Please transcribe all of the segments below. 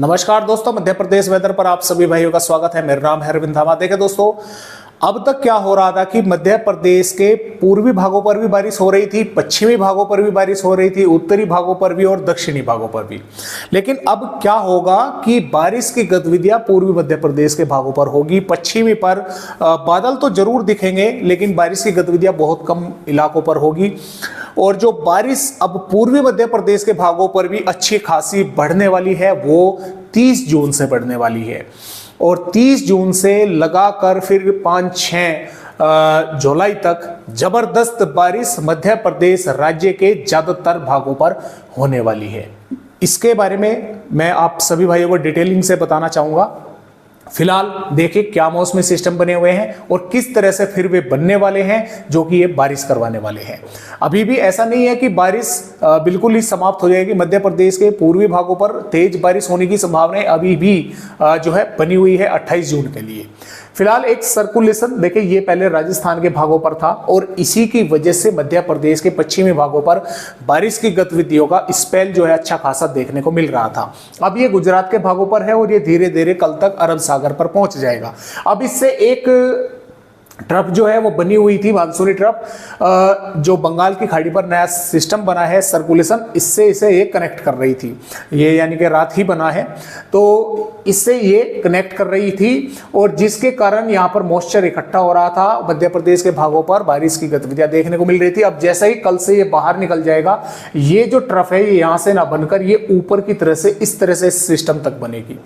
नमस्कार दोस्तों, मध्य प्रदेश वेदर पर आप सभी भाइयों का स्वागत है। मेरा नाम है अरविंद धामा। देखिए दोस्तों, अब तक क्या हो रहा था कि मध्य प्रदेश के पूर्वी भागों पर भी बारिश हो रही थी, पश्चिमी भागों पर भी बारिश हो रही थी, उत्तरी भागों पर भी और दक्षिणी भागों पर भी। लेकिन अब क्या होगा कि बारिश की गतिविधियां पूर्वी मध्य प्रदेश के भागों पर होगी। पश्चिमी पर बादल तो जरूर दिखेंगे, लेकिन बारिश की गतिविधियां बहुत कम इलाकों पर होगी। और जो बारिश अब पूर्वी मध्य प्रदेश के भागों पर भी अच्छी खासी बढ़ने वाली है, वो 30 जून से बढ़ने वाली है। और 30 जून से लगाकर फिर 5-6 जुलाई तक जबरदस्त बारिश मध्य प्रदेश राज्य के ज्यादातर भागों पर होने वाली है। इसके बारे में मैं आप सभी भाइयों को डिटेलिंग से बताना चाहूंगा। फिलहाल देखिए क्या मौसमी सिस्टम बने हुए हैं और किस तरह से फिर वे बनने वाले हैं जो कि ये बारिश करवाने वाले हैं। अभी भी ऐसा नहीं है कि बारिश बिल्कुल ही समाप्त हो जाएगी। मध्य प्रदेश के पूर्वी भागों पर तेज बारिश होने की संभावनाएं अभी भी जो है बनी हुई है 28 जून के लिए। फिलहाल एक सर्कुलेशन देखिए, ये पहले राजस्थान के भागों पर था और इसी की वजह से मध्य प्रदेश के पश्चिमी भागों पर बारिश की गतिविधियों का स्पेल जो है अच्छा खासा देखने को मिल रहा था। अब ये गुजरात के भागों पर है और ये धीरे धीरे कल तक अरब सागर पर पहुंच जाएगा। अब इससे एक ट्रफ जो है वो बनी हुई थी, मानसूनी ट्रफ, जो बंगाल की खाड़ी पर नया सिस्टम बना है सर्कुलेशन, इससे इसे ये कनेक्ट कर रही थी। ये यानी कि रात ही बना है तो इससे ये कनेक्ट कर रही थी और जिसके कारण यहाँ पर मॉइस्चर इकट्ठा हो रहा था। मध्य प्रदेश के भागों पर बारिश की गतिविधियां देखने को मिल रही थी। अब जैसे ही कल से ये बाहर निकल जाएगा, ये जो ट्रफ है ये यहाँ से ना बनकर ये ऊपर की तरह से इस तरह से इस सिस्टम तक बनेगी।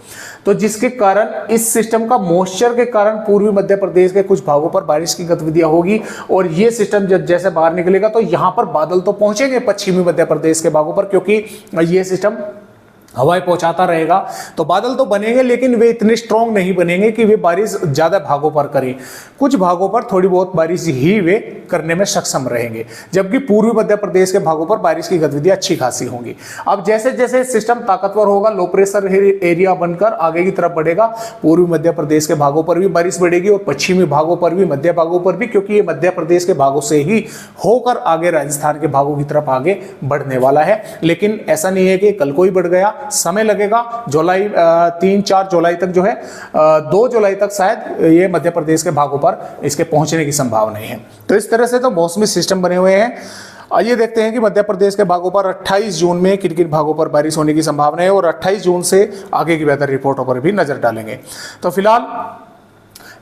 तो जिसके कारण इस सिस्टम का मॉइस्चर के कारण पूर्वी मध्य प्रदेश के कुछ भागों पर बारिश की गतिविधियां होगी और ये सिस्टम जब जैसे बाहर निकलेगा तो यहां पर बादल तो पहुंचेंगे पश्चिमी मध्य प्रदेश के भागों पर, क्योंकि ये सिस्टम हवाएं पहुंचाता रहेगा तो बादल तो बनेंगे, लेकिन वे इतने स्ट्रॉन्ग नहीं बनेंगे कि वे बारिश ज्यादा भागों पर करें। कुछ भागों पर थोड़ी बहुत बारिश ही वे करने में सक्षम रहेंगे, जबकि पूर्वी मध्य प्रदेश के भागों पर बारिश की गतिविधियां अच्छी खासी होंगी। अब जैसे जैसे सिस्टम ताकतवर होगा, लो प्रेशर एरिया बनकर आगे की तरफ बढ़ेगा, पूर्वी मध्य प्रदेश के भागों पर भी बारिश बढ़ेगी और पश्चिमी भागों पर भी, मध्य भागों पर भी, क्योंकि ये मध्य प्रदेश के भागों से ही होकर आगे राजस्थान के भागों की तरफ आगे बढ़ने वाला है। लेकिन ऐसा नहीं है कि कल को ही बढ़ गया, समय लगेगा। जुलाई 3-4 जुलाई तक जो है 2 जुलाई तक शायद ये मध्य प्रदेश के भागों पर इसके पहुंचने की संभावनाएं हैं। तो इस तरह से तो मौसमी सिस्टम बने हुए हैं। आइए देखते हैं कि मध्य प्रदेश के भागों पर 28 जून में किन किन भागों पर बारिश होने की संभावना है और 28 जून से आगे की वेदर रिपोर्टों पर भी नजर डालेंगे। तो फिलहाल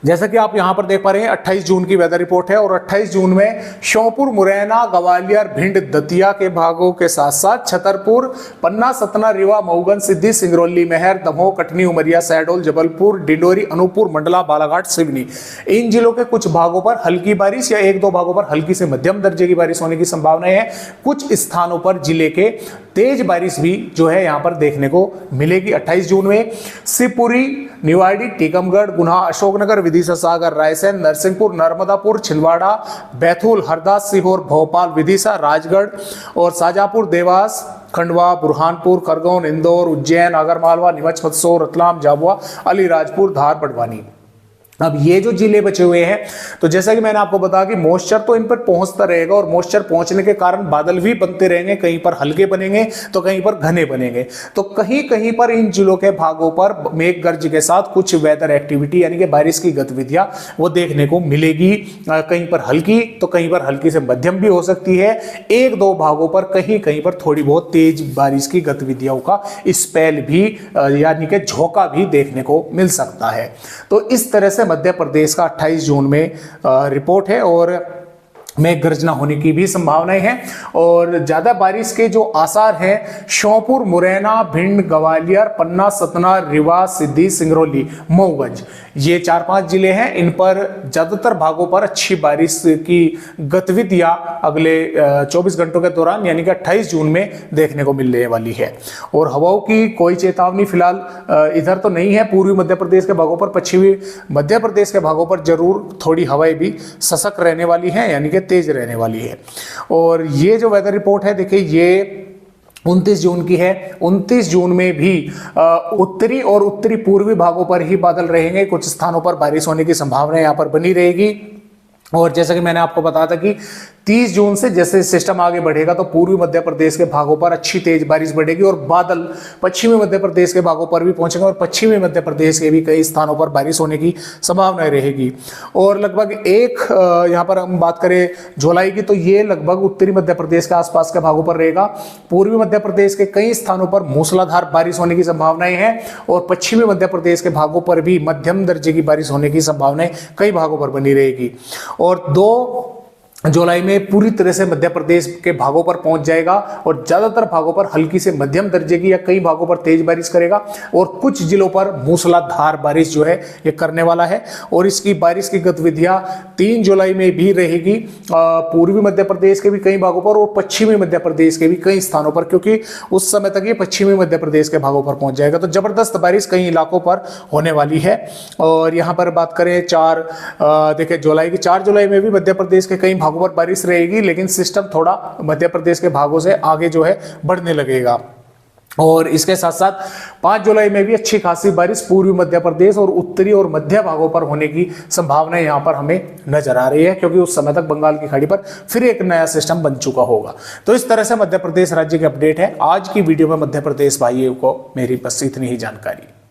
जैसा कि आप यहां पर देख पा रहे हैं 28 जून की वेदर रिपोर्ट है और 28 जून में श्योपुर, मुरैना, ग्वालियर, भिंड, दतिया के भागों के साथ साथ छतरपुर, पन्ना, सतना, रीवा, मऊगन, सिद्धि, सिंगरौली, महर, दमोह, कटनी, उमरिया, शहडोल, जबलपुर, डिंडोरी, अनूपपुर, मंडला, बालाघाट, सिवनी, इन जिलों के कुछ भागों पर हल्की बारिश या 1-2 भागों पर हल्की से मध्यम दर्जे की बारिश होने की संभावनाएं है। कुछ स्थानों पर जिले के तेज बारिश भी जो है यहां पर देखने को मिलेगी 28 जून में। शिवपुरी, निवाड़ी, टीकमगढ़, गुना, अशोकनगर, विदिशा सागर, रायसेन, नरसिंहपुर, नर्मदापुर, छिंदवाड़ा, बैतूल, हरदा, सीहोर, भोपाल, विदिशा, राजगढ़ और शाजापुर, देवास, खंडवा, बुरहानपुर, खरगोन, इंदौर, उज्जैन, आगरमालवा, नीमच, मंदसौर, रतलाम, झाबुआ, अलीराजपुर, धार, बड़वानी। अब ये जो जिले बचे हुए हैं, तो जैसा कि मैंने आपको बताया कि मॉइस्चर तो इन पर पहुंचता रहेगा और मॉइस्चर पहुंचने के कारण बादल भी बनते रहेंगे। कहीं पर हल्के बनेंगे तो कहीं पर घने बनेंगे। तो कहीं कहीं पर इन जिलों के भागों पर मेघ गर्ज के साथ कुछ वेदर एक्टिविटी यानी कि बारिश की गतिविधियां वो देखने को मिलेगी। कहीं पर हल्की तो कहीं पर हल्की से मध्यम भी हो सकती है। 1-2 भागों पर कहीं कहीं पर थोड़ी बहुत तेज बारिश की गतिविधियों का स्पेल भी यानी कि झोंका भी देखने को मिल सकता है। तो इस तरह से मध्य प्रदेश का 28 जून में रिपोर्ट है और मेघ गर्जना होने की भी संभावनाएं हैं। और ज्यादा बारिश के जो आसार हैं श्योपुर, मुरैना, भिंड, ग्वालियर, पन्ना, सतना, रीवा, सिद्धि, सिंगरौली, मऊगंज, ये 4-5 जिले हैं। इन पर ज्यादातर भागों पर अच्छी बारिश की गतिविधियां अगले 24 घंटों के दौरान यानी कि 28 जून में देखने को मिलने वाली है। और हवाओं की कोई चेतावनी फिलहाल इधर तो नहीं है। पूर्वी मध्य प्रदेश के भागों पर, पश्चिमी मध्य प्रदेश के भागों पर जरूर थोड़ी हवाएं भी सशक रहने वाली हैं यानी कि तेज रहने वाली है। और ये जो वेदर रिपोर्ट है देखिए, ये 29 जून की है। 29 जून में भी उत्तरी और उत्तरी पूर्वी भागों पर ही बादल रहेंगे। कुछ स्थानों पर बारिश होने की संभावना यहाँ पर बनी रहेगी। और जैसा कि मैंने आपको बताया था कि 30 जून से जैसे सिस्टम आगे बढ़ेगा तो पूर्वी मध्य प्रदेश के भागों पर अच्छी तेज बारिश बढ़ेगी और बादल पश्चिमी मध्य प्रदेश के भागों पर भी पहुंचेंगे और पश्चिमी मध्य प्रदेश के भी कई स्थानों पर बारिश होने की संभावना रहेगी। और लगभग यहाँ पर हम बात करें जुलाई की, तो ये लगभग उत्तरी मध्य प्रदेश के आसपास के भागों पर रहेगा। पूर्वी मध्य प्रदेश के कई स्थानों पर मूसलाधार बारिश होने की संभावनाएं हैं और पश्चिमी मध्य प्रदेश के भागों पर भी मध्यम दर्जे की बारिश होने की संभावनाएं कई भागों पर बनी रहेगी। और 2 जुलाई में पूरी तरह से मध्य प्रदेश के भागों पर पहुंच जाएगा और ज्यादातर भागों पर हल्की से मध्यम दर्जे की या कई भागों पर तेज बारिश करेगा और कुछ जिलों पर मूसलाधार बारिश जो है ये करने वाला है। और इसकी बारिश की गतिविधियां 3 जुलाई में भी रहेगी पूर्वी मध्य प्रदेश के भी कई भागों पर और पश्चिमी मध्य प्रदेश के भी कई स्थानों पर, क्योंकि उस समय तक ये पश्चिमी मध्य प्रदेश के भागों पर पहुंच जाएगा। तो जबरदस्त बारिश कई इलाकों पर होने वाली है। और यहाँ पर बात करें देखिए जुलाई की 4 जुलाई में भी मध्य प्रदेश के कई पर बारिश रहेगी, लेकिन सिस्टम थोड़ा मध्य प्रदेश के भागों से आगे जो है बढ़ने लगेगा। और इसके साथ साथ 5 जुलाई में भी अच्छी खासी बारिश पूर्वी मध्य प्रदेश और उत्तरी और मध्य भागों पर होने की संभावना यहां पर हमें नजर आ रही है, क्योंकि उस समय तक बंगाल की खाड़ी पर फिर एक नया सिस्टम बन चुका होगा। तो इस तरह से मध्य प्रदेश राज्य की अपडेट है। आज की वीडियो में मध्य प्रदेश भाइयों को मेरी बस इतनी ही जानकारी।